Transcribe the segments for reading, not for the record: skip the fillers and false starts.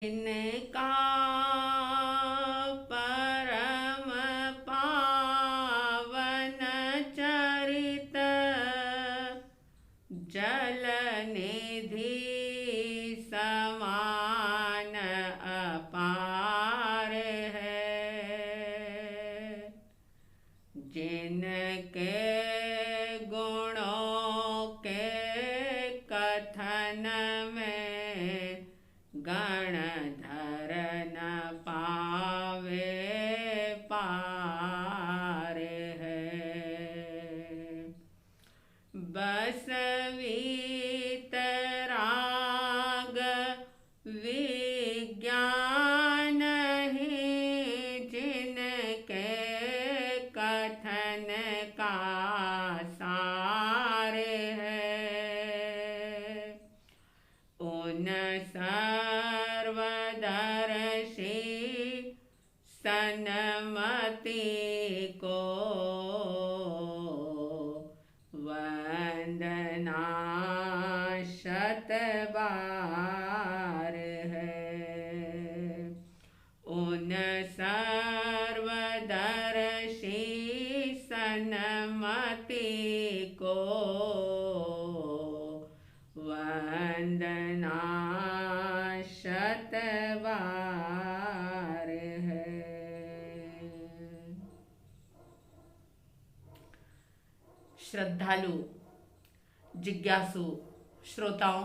इनका परम पावन चरित जल निधि समान अपार है। जिनके गुणों के कथन में गणधर न पावे पार है। बस वीतराग विज्ञान ही जिनके कथन का सार है। उन सर्वदर्शी सन्मति को वंदना शत बार है। उन सर्वदर्शी सन्मति को वंदना शत बार है। श्रद्धालु जिज्ञासु श्रोताओं,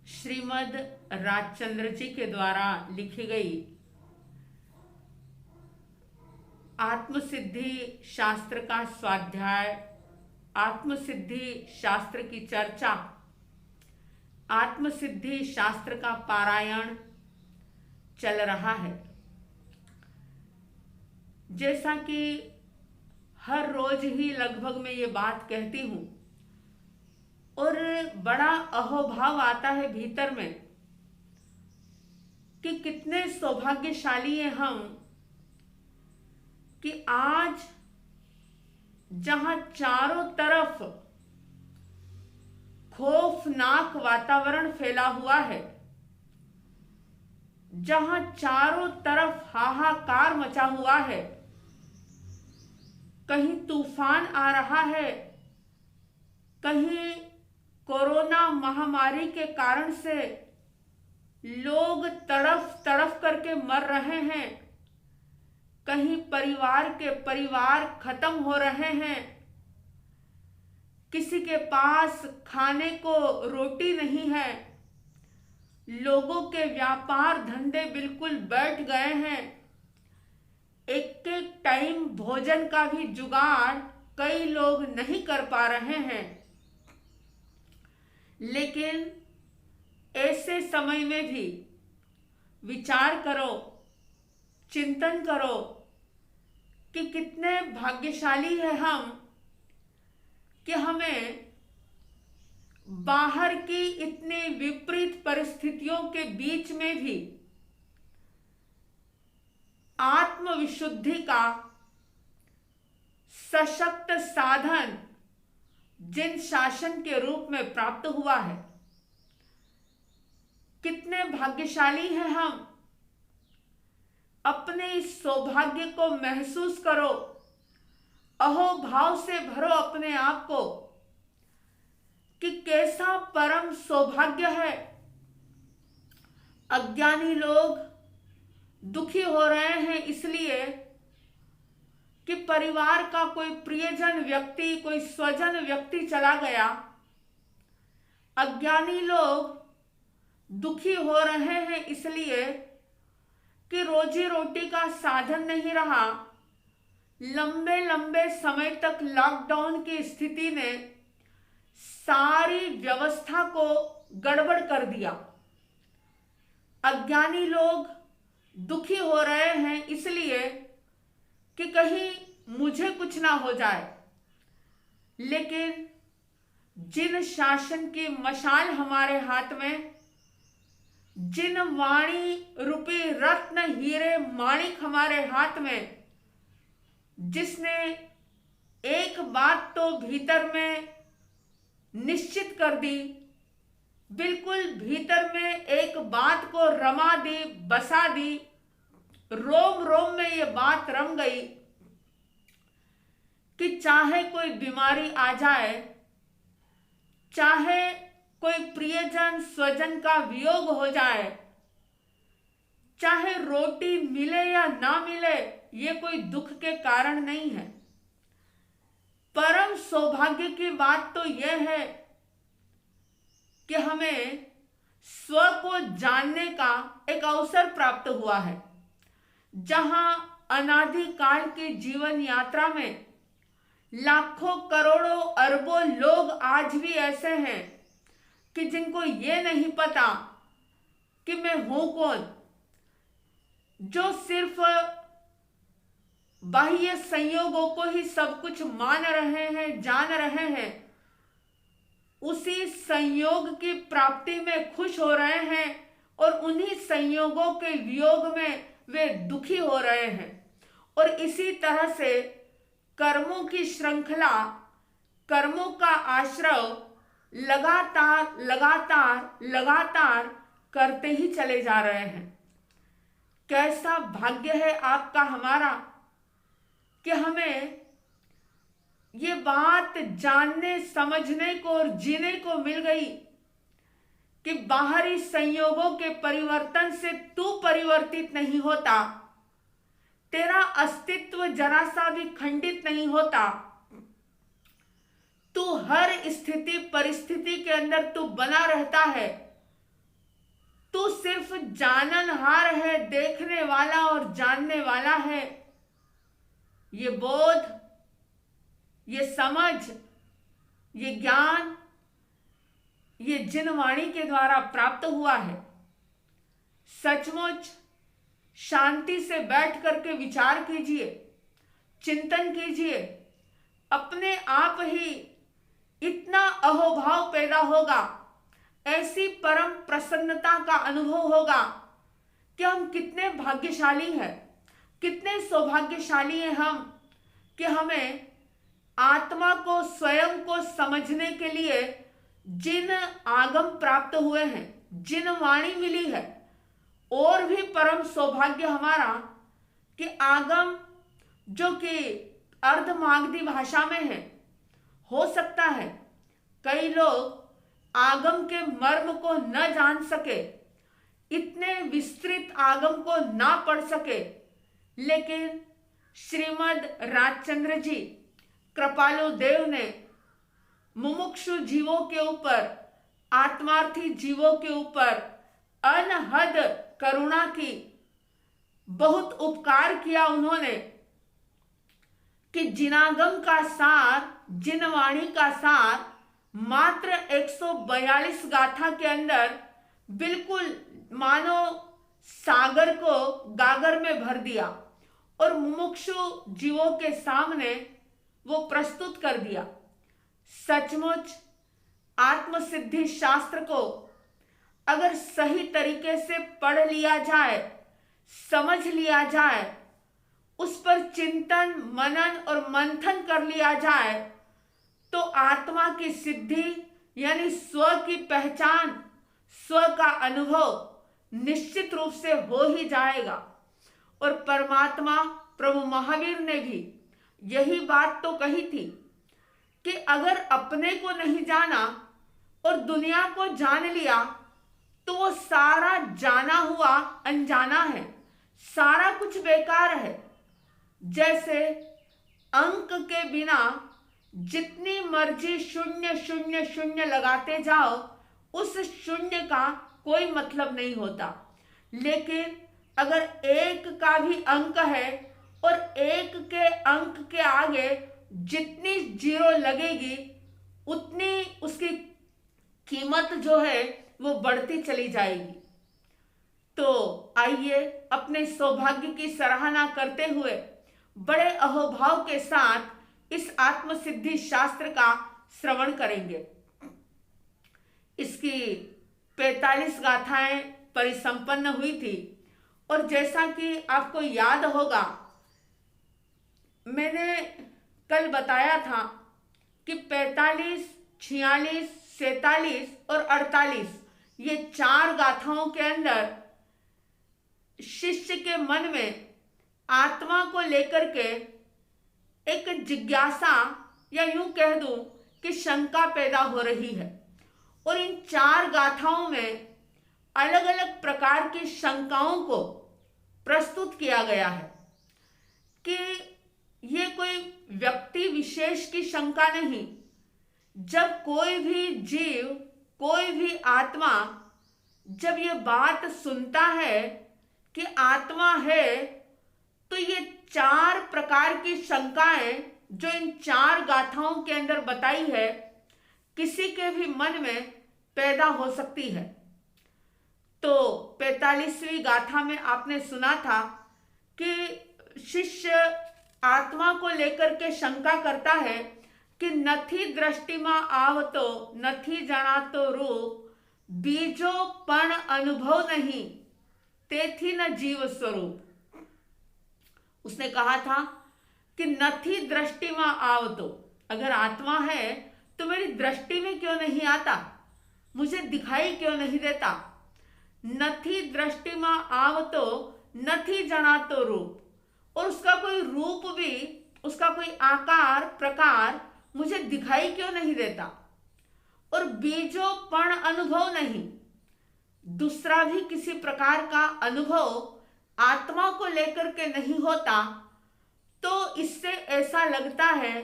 श्रीमद् राजचंद्र जी के द्वारा लिखी गई आत्मसिद्धि शास्त्र का स्वाध्याय, आत्मसिद्धि शास्त्र की चर्चा, आत्मसिद्धि शास्त्र का पारायण चल रहा है। जैसा कि हर रोज ही लगभग मैं ये बात कहती हूँ और बड़ा अहोभाव आता है भीतर में कि कितने सौभाग्यशाली हैं हम कि आज जहां चारों तरफ खौफनाक वातावरण फैला हुआ है, जहां चारों तरफ हाहाकार मचा हुआ है, कहीं तूफान आ रहा है, कहीं कोरोना महामारी के कारण से लोग तड़फ तड़फ करके मर रहे हैं, कहीं परिवार के परिवार खत्म हो रहे हैं, किसी के पास खाने को रोटी नहीं है, लोगों के व्यापार धंधे बिल्कुल बैठ गए हैं, एक एक टाइम भोजन का भी जुगाड़ कई लोग नहीं कर पा रहे हैं। लेकिन ऐसे समय में भी विचार करो, चिंतन करो कि कितने भाग्यशाली है हम कि हमें बाहर की इतनी विपरीत परिस्थितियों के बीच में भी आत्मविशुद्धि का सशक्त साधन जिन शासन के रूप में प्राप्त हुआ है। कितने भाग्यशाली हैं हम। अपने इस सौभाग्य को महसूस करो, अहोभाव से भरो अपने आप को कि कैसा परम सौभाग्य है। अज्ञानी लोग दुखी हो रहे हैं इसलिए कि परिवार का कोई प्रियजन व्यक्ति, कोई स्वजन व्यक्ति चला गया। अज्ञानी लोग दुखी हो रहे हैं इसलिए कि रोजी रोटी का साधन नहीं रहा। लंबे लंबे समय तक लॉकडाउन की स्थिति ने सारी व्यवस्था को गड़बड़ कर दिया। अज्ञानी लोग दुखी हो रहे हैं इसलिए कि कहीं मुझे कुछ ना हो जाए। लेकिन जिन शासन की मशाल हमारे हाथ में, जिन वाणी रूपी रत्न हीरे माणिक हमारे हाथ में, जिसने एक बात तो भीतर में निश्चित कर दी बिल्कुल भीतर में एक बात को रमा दी, बसा दी, रोम रोम में ये बात रम गई कि चाहे कोई बीमारी आ जाए, चाहे कोई प्रियजन स्वजन का वियोग हो जाए, चाहे रोटी मिले या ना मिले, ये कोई दुख के कारण नहीं है। परम सौभाग्य की बात तो यह है कि हमें स्व को जानने का एक अवसर प्राप्त हुआ है, जहां अनादिकाल की जीवन यात्रा में लाखों करोड़ों अरबों लोग आज भी ऐसे हैं कि जिनको ये नहीं पता कि मैं हूं कौन, जो सिर्फ बाह्य संयोगों को ही सब कुछ मान रहे हैं, जान रहे हैं, उसी संयोग की प्राप्ति में खुश हो रहे हैं और उन्हीं संयोगों के वियोग में वे दुखी हो रहे हैं। और इसी तरह से कर्मों की श्रृंखला, कर्मों का आश्रय लगातार लगातार लगातार करते ही चले जा रहे हैं। कैसा भाग्य है आपका, हमारा, कि हमें ये बात जानने, समझने को और जीने को मिल गई कि बाहरी संयोगों के परिवर्तन से तू परिवर्तित नहीं होता, तेरा अस्तित्व जरा सा भी खंडित नहीं होता, तू हर स्थिति परिस्थिति के अंदर तू बना रहता है, तू सिर्फ जाननहार है, देखने वाला और जानने वाला है। ये बोध, ये समझ, ये ज्ञान, ये जिन वाणी के द्वारा प्राप्त हुआ है, सचमुच शांति से बैठ करके विचार कीजिए, चिंतन कीजिए, अपने आप ही इतना अहोभाव पैदा होगा, ऐसी परम प्रसन्नता का अनुभव होगा कि हम कितने भाग्यशाली हैं, कितने सौभाग्यशाली हैं हम कि हमें आत्मा को, स्वयं को समझने के लिए जिन आगम प्राप्त हुए हैं, जिन वाणी मिली है, और भी परम सौभाग्य हमारा कि आगम जो कि अर्धमागधी भाषा में है, हो सकता है कई लोग आगम के मर्म को न जान सके, इतने विस्तृत आगम को ना पढ़ सके, लेकिन श्रीमद् राजचंद्र जी कृपालु देव ने मुमुक्षु जीवों के ऊपर, आत्मार्थी जीवों के ऊपर अनहद करुणा की, बहुत उपकार किया उन्होंने कि जिनागम का सार, जिनवाणी का सार मात्र 142 गाथा के अंदर बिल्कुल मानो सागर को गागर में भर दिया और मुमुक्षु जीवों के सामने वो प्रस्तुत कर दिया। सचमुच आत्मसिद्धि शास्त्र को अगर सही तरीके से पढ़ लिया जाए, समझ लिया जाए, उस पर चिंतन, मनन और मंथन कर लिया जाए, तो आत्मा की सिद्धि यानी स्व की पहचान, स्व का अनुभव निश्चित रूप से हो ही जाएगा। और परमात्मा प्रभु महावीर ने भी यही बात तो कही थी कि अगर अपने को नहीं जाना और दुनिया को जान लिया तो वो सारा जाना हुआ अनजाना है, सारा कुछ बेकार है। जैसे अंक के बिना जितनी मर्जी शून्य शून्य शून्य लगाते जाओ, उस शून्य का कोई मतलब नहीं होता। लेकिन अगर एक का भी अंक है और एक के अंक के आगे जितनी जीरो लगेगी, उतनी उसकी कीमत जो है वो बढ़ती चली जाएगी। तो आइए अपने सौभाग्य की सराहना करते हुए बड़े अहोभाव के साथ इस आत्मसिद्धि शास्त्र का श्रवण करेंगे। इसकी 45 गाथाएं परिसंपन्न हुई थी और जैसा कि आपको याद होगा, मैंने कल बताया था कि 45, 46, 47 और 48 ये 4 गाथाओं के अंदर शिष्य के मन में आत्मा को लेकर के एक जिज्ञासा या यूं कह दूं कि शंका पैदा हो रही है। और इन 4 गाथाओं में अलग अलग प्रकार की शंकाओं को प्रस्तुत किया गया है कि ये कोई व्यक्ति विशेष की शंका नहीं। जब कोई भी जीव, कोई भी आत्मा जब ये बात सुनता है कि आत्मा है, तो ये 4 प्रकार की शंकाएं जो इन 4 गाथाओं के अंदर बताई है, किसी के भी मन में पैदा हो सकती है। तो 45वीं गाथा में आपने सुना था कि शिष्य आत्मा को लेकर के शंका करता है कि नथी दृष्टिमा आवतो नथी जणातो रूप, बीजो पण अनुभव नहीं तेथी न जीव स्वरूप। उसने कहा था कि नथी दृष्टिमा आवतो, अगर आत्मा है तो मेरी दृष्टि में क्यों नहीं आता, मुझे दिखाई क्यों नहीं देता। नथी दृष्टिमा आवतो नथी जणातो रूप, और उसका कोई रूप भी, उसका कोई आकार प्रकार मुझे दिखाई क्यों नहीं देता। और बीजो पण अनुभव नहीं, दूसरा भी किसी प्रकार का अनुभव आत्मा को लेकर के नहीं होता। तो इससे ऐसा लगता है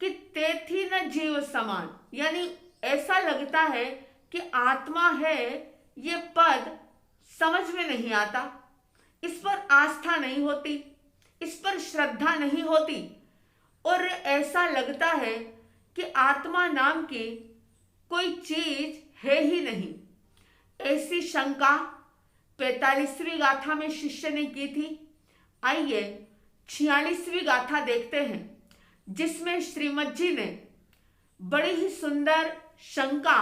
कि तेथी न जीव समान, यानी ऐसा लगता है कि आत्मा है, ये पद समझ में नहीं आता, इस पर आस्था नहीं होती, इस पर श्रद्धा नहीं होती, और ऐसा लगता है कि आत्मा नाम की कोई चीज है ही नहीं। ऐसी शंका 45वीं गाथा में शिष्य ने की थी। आइए 46वीं गाथा देखते हैं, जिसमें श्रीमद जी ने बड़ी ही सुंदर शंका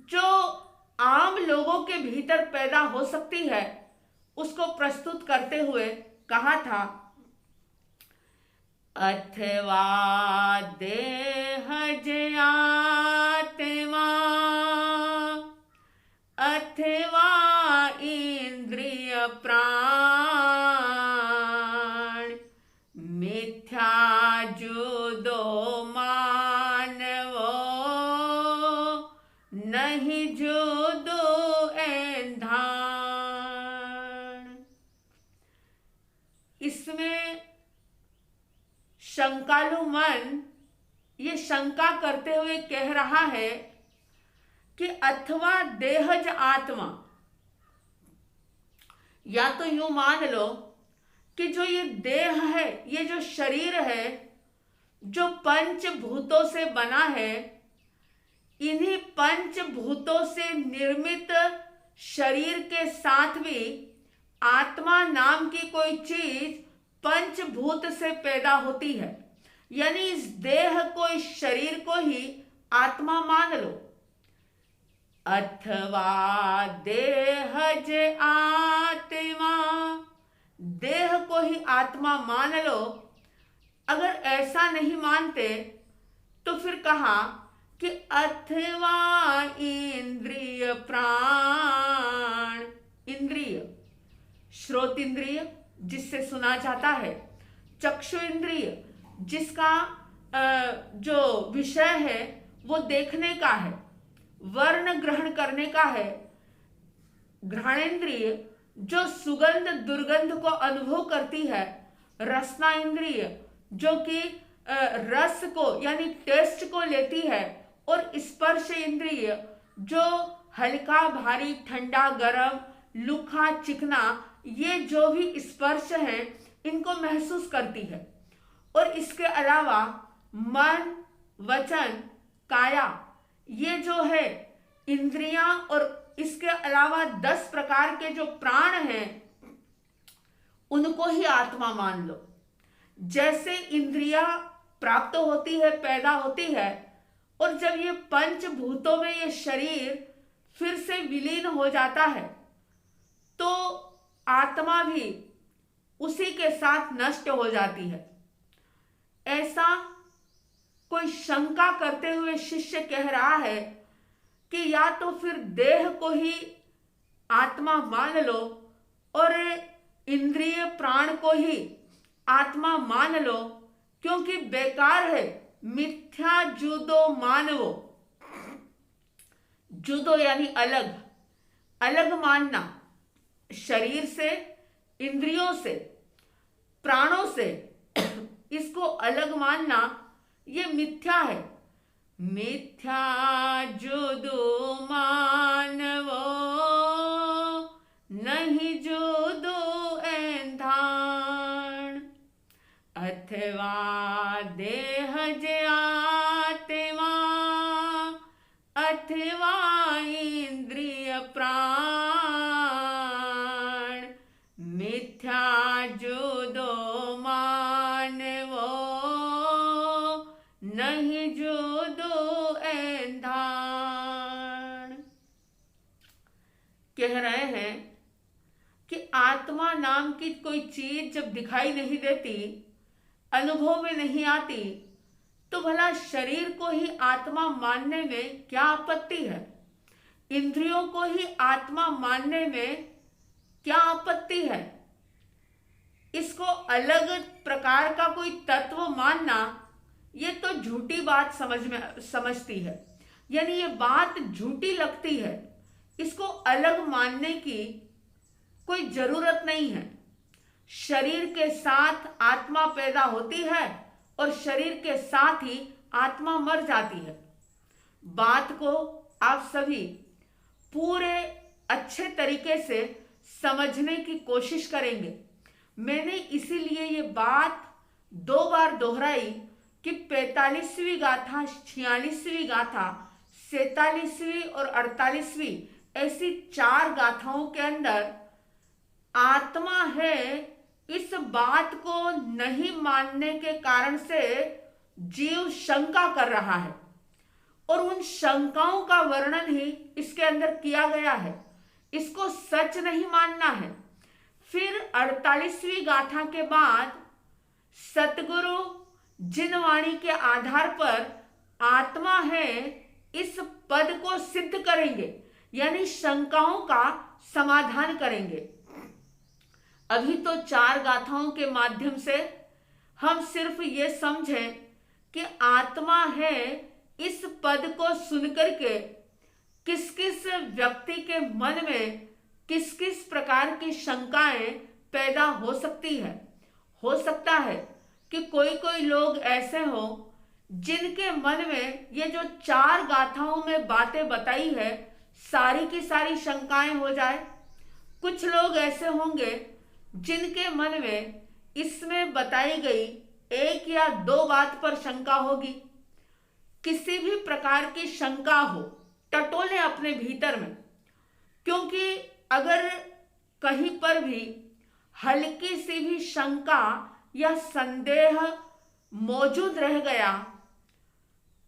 जो आम लोगों के भीतर पैदा हो सकती है उसको प्रस्तुत करते हुए कहा था, अथवा देहज आत्मा अथवा इंद्रिय प्राण, मिथ्या जुदो मानवो नहीं जुदो एंधान। इसमें शंकालु मन ये शंका करते हुए कह रहा है कि अथवा देहज आत्मा, या तो यूं मान लो कि जो ये देह है, ये जो शरीर है, जो पंचभूतों से बना है, इन्हीं पंचभूतों से निर्मित शरीर के साथ भी आत्मा नाम की कोई चीज पंचभूत से पैदा होती है। यानी इस देह को, इस शरीर को ही आत्मा मान लो। अथवा देहज आत्मा, देह को ही आत्मा मान लो। अगर ऐसा नहीं मानते तो फिर कहा कि अथवा इंद्रिय प्राण, इंद्रिय, श्रोत इंद्रिय जिससे सुना जाता है, चक्षु इंद्रिय जिसका जो विषय है वो देखने का है, वर्ण ग्रहण करने का है, घ्राणेन्द्रिय जो सुगंध दुर्गंध को अनुभव करती है, रसना इंद्रिय जो कि रस को यानी टेस्ट को लेती है, और स्पर्श इंद्रिय जो हल्का भारी ठंडा गरम लुखा चिकना ये जो भी स्पर्श है इनको महसूस करती है। और इसके अलावा मन वचन काया ये जो है इंद्रियां, और इसके अलावा 10 प्रकार के जो प्राण हैं उनको ही आत्मा मान लो। जैसे इंद्रियां प्राप्त होती है, पैदा होती है, और जब ये पंचभूतों में ये शरीर फिर से विलीन हो जाता है तो आत्मा भी उसी के साथ नष्ट हो जाती है। ऐसा कोई शंका करते हुए शिष्य कह रहा है कि या तो फिर देह को ही आत्मा मान लो और इंद्रिय प्राण को ही आत्मा मान लो, क्योंकि बेकार है मिथ्या जुदो मानवो। जुदो यानी अलग, अलग मानना, शरीर से, इंद्रियों से, प्राणों से इसको अलग मानना ये मिथ्या है। मिथ्या जुदो मानवो नहीं जुदो एंधान, अथवा देह जे आत्मा अथवा इंद्रिय प्राण, मिथ्या जुदो मानवो नहीं जुदो एंधान। कह रहे हैं कि आत्मा नाम की कोई चीज जब दिखाई नहीं देती, अनुभव में नहीं आती, तो भला शरीर को ही आत्मा मानने में क्या आपत्ति है? इंद्रियों को ही आत्मा मानने में क्या आपत्ति है? इसको अलग प्रकार का कोई तत्व मानना ये तो झूठी बात समझती है, यानी ये बात झूठी लगती है। इसको अलग मानने की कोई जरूरत नहीं है। शरीर के साथ आत्मा पैदा होती है और शरीर के साथ ही आत्मा मर जाती है। बात को आप सभी पूरे अच्छे तरीके से समझने की कोशिश करेंगे। मैंने इसीलिए ये बात 2 बार दोहराई कि 45वीं गाथा, 46वीं गाथा, 47वीं और 48वीं ऐसी 4 गाथाओं के अंदर आत्मा है इस बात को नहीं मानने के कारण से जीव शंका कर रहा है और उन शंकाओं का वर्णन ही इसके अंदर किया गया है। इसको सच नहीं मानना है। फिर 48वीं गाथा के बाद सतगुरु जिन वाणी के आधार पर आत्मा है इस पद को सिद्ध करेंगे, यानी शंकाओं का समाधान करेंगे। अभी तो 4 गाथाओं के माध्यम से हम सिर्फ ये समझें कि आत्मा है इस पद को सुनकर के किस किस व्यक्ति के मन में किस किस प्रकार की शंकाएं पैदा हो सकती है। हो सकता है कि कोई कोई लोग ऐसे हो जिनके मन में ये जो 4 गाथाओं में बातें बताई है सारी की सारी शंकाएं हो जाए। कुछ लोग ऐसे होंगे जिनके मन में इसमें बताई गई 1 या 2 बात पर शंका होगी। किसी भी प्रकार की शंका हो, टटोलें अपने भीतर में, क्योंकि अगर कहीं पर भी हल्की सी भी शंका या संदेह मौजूद रह गया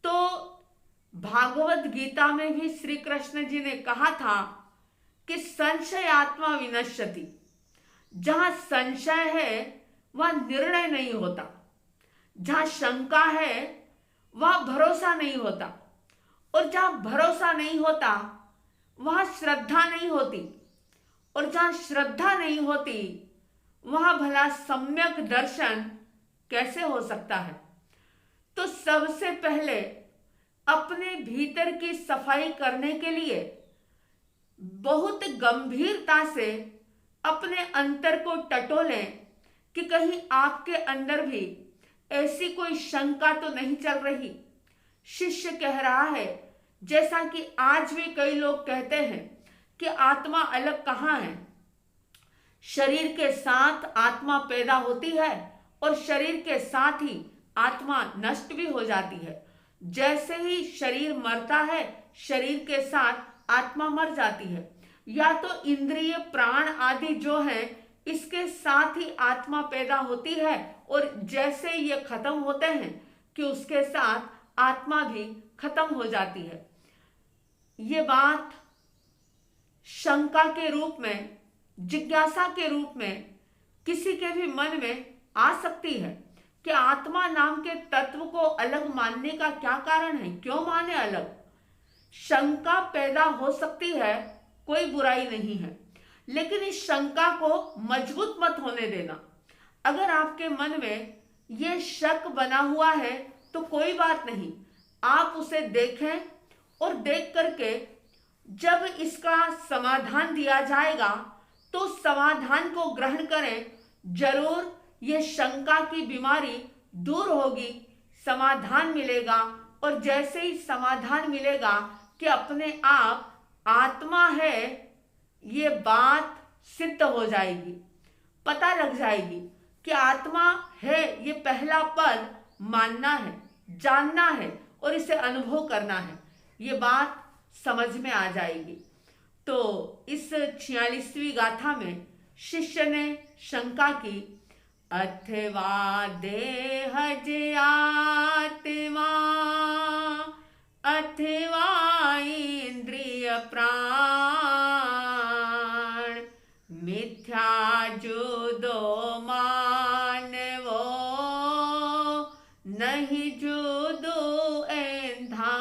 तो भागवत गीता में भी श्री कृष्ण जी ने कहा था कि संशय आत्मा विनश्यति। जहां संशय है वहां निर्णय नहीं होता, जहां शंका है वहां भरोसा नहीं होता, और जहां भरोसा नहीं होता वहां श्रद्धा नहीं होती, और जहां श्रद्धा नहीं होती वहां भला सम्यक दर्शन कैसे हो सकता है। तो सबसे पहले अपने भीतर की सफाई करने के लिए बहुत गंभीरता से अपने अंतर को टटोलें कि कहीं आपके अंदर भी ऐसी कोई शंका तो नहीं चल रही। शिष्य कह रहा है, जैसा कि आज भी कई लोग कहते हैं कि आत्मा अलग कहाँ है। शरीर के साथ आत्मा पैदा होती है और शरीर के साथ ही आत्मा नष्ट भी हो जाती है। जैसे ही शरीर मरता है शरीर के साथ आत्मा मर जाती है। या तो इंद्रिय प्राण आदि जो है इसके साथ ही आत्मा पैदा होती है और जैसे ये खत्म होते हैं कि उसके साथ आत्मा भी खत्म हो जाती है। ये बात शंका के रूप में, जिज्ञासा के रूप में किसी के भी मन में आ सकती है कि आत्मा नाम के तत्व को अलग मानने का क्या कारण है, क्यों माने अलग। शंका पैदा हो सकती है, कोई बुराई नहीं है, लेकिन इस शंका को मजबूत मत होने देना। अगर आपके मन में यह शक बना हुआ है तो कोई बात नहीं, आप उसे देखें और देख करके जब इसका समाधान दिया जाएगा तो समाधान को ग्रहण करें। जरूर ये शंका की बीमारी दूर होगी, समाधान मिलेगा, और जैसे ही समाधान मिलेगा कि अपने आप आत्मा है, ये बात सिद्ध हो जाएगी, पता लग जाएगी कि आत्मा है। ये पहला पद मानना है, जानना है और इसे अनुभव करना है, ये बात समझ में आ जाएगी। तो इस 46वीं गाथा में शिष्य ने शंका की, अथवा देहज आत्मा अथवा इंद्रिय प्राण, मिथ्या जुदो मानवो नहीं जुदो एंधान।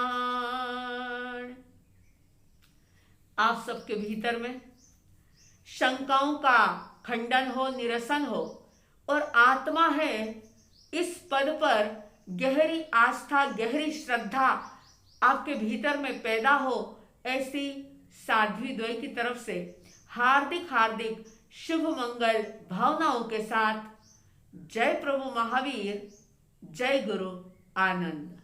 आप सबके भीतर में शंकाओं का खंडन हो, निरसन हो, और आत्मा है इस पद पर गहरी आस्था, गहरी श्रद्धा आपके भीतर में पैदा हो, ऐसी साध्वी द्वय की तरफ से हार्दिक हार्दिक शुभ मंगल भावनाओं के साथ जय प्रभु महावीर, जय गुरु आनंद।